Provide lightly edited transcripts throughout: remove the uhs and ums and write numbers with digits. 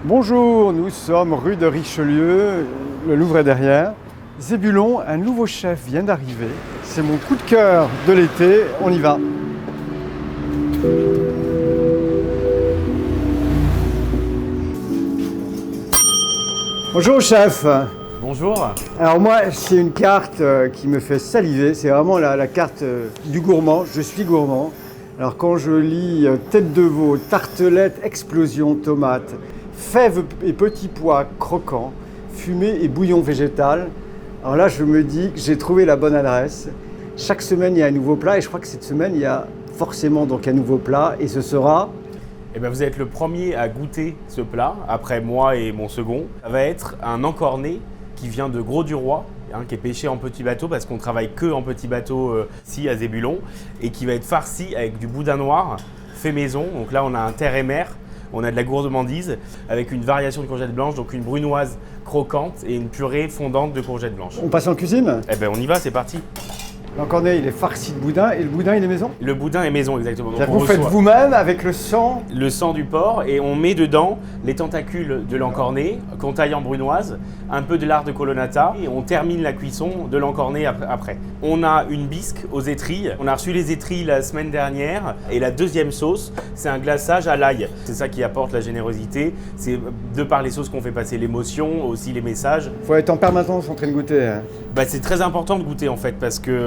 Bonjour, nous sommes rue de Richelieu, le Louvre est derrière. Zébulon, un nouveau chef vient d'arriver. C'est mon coup de cœur de l'été, on y va. Bonjour chef. Bonjour. Alors moi, c'est une carte qui me fait saliver, c'est vraiment la carte du gourmand, je suis gourmand. Alors quand je lis tête de veau, tartelette, explosion, tomate, fèves et petits pois croquants, fumée et bouillon végétal, alors là je me dis que j'ai trouvé la bonne adresse. Chaque semaine il y a un nouveau plat et je crois que cette semaine il y a forcément donc un nouveau plat et ce sera... Eh bien, vous êtes le premier à goûter ce plat, après moi et mon second. Ça va être un encorné qui vient de Grau-du-Roi, qui est pêché en petit bateau parce qu'on travaille que en petit bateau ici à Zébulon, et qui va être farci avec du boudin noir fait maison. Donc là on a un terre et mer, on a de la gourmandise avec une variation de courgettes blanches, donc une brunoise croquante et une purée fondante de courgettes blanches. On passe en cuisine? Eh bien on y va, c'est parti. L'encornet il est farci de boudin et le boudin il est maison? Le boudin est maison exactement. Donc Vous faites vous-même avec le sang? Le sang du porc et on met dedans les tentacules de l'encornet qu'on taille en brunoise, un peu de lard de colonnata et on termine la cuisson de l'encornet après. On a une bisque aux étrilles. On a reçu les étrilles la semaine dernière et la deuxième sauce, c'est un glaçage à l'ail. C'est ça qui apporte la générosité. C'est de par les sauces qu'on fait passer l'émotion, aussi les messages. Il faut être en permanence en train de goûter. Hein. C'est très important de goûter en fait parce que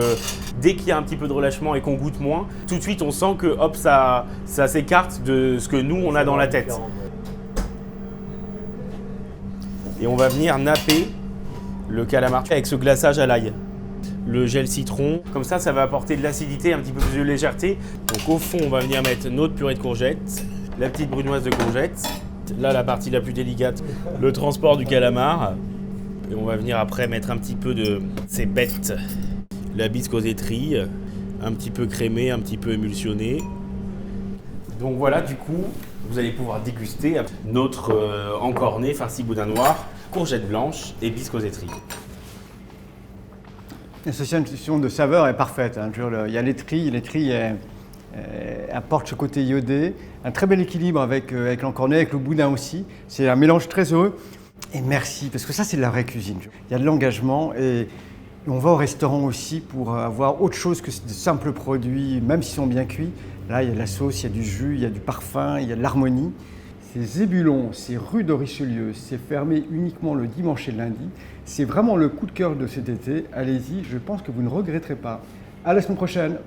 dès qu'il y a un petit peu de relâchement et qu'on goûte moins, tout de suite on sent que hop ça s'écarte de ce que nous on a dans la tête. Et on va venir napper le calamar avec ce glaçage à l'ail. Le gel citron, comme ça va apporter de l'acidité, un petit peu plus de légèreté. Donc au fond on va venir mettre notre purée de courgettes, la petite brunoise de courgettes. Là la partie la plus délicate, le transport du calamar. Et on va venir après mettre un petit peu de ces bêtes. La bisque aux étrilles, un petit peu crémée, un petit peu émulsionnée. Donc voilà, du coup, vous allez pouvoir déguster notre encorné farci boudin noir, courgettes blanches et bisque aux étrilles. L'association de saveurs est parfaite. Hein. Il y a l'étrille apporte ce côté iodé, un très bel équilibre avec l'encorné, avec le boudin aussi. C'est un mélange très heureux. Et merci, parce que ça c'est de la vraie cuisine. Il y a de l'engagement et on va au restaurant aussi pour avoir autre chose que de simples produits, même s'ils sont bien cuits. Là, il y a de la sauce, il y a du jus, il y a du parfum, il y a de l'harmonie. C'est Zébulon, c'est rue de Richelieu, c'est fermé uniquement le dimanche et le lundi. C'est vraiment le coup de cœur de cet été. Allez-y, je pense que vous ne regretterez pas. À la semaine prochaine.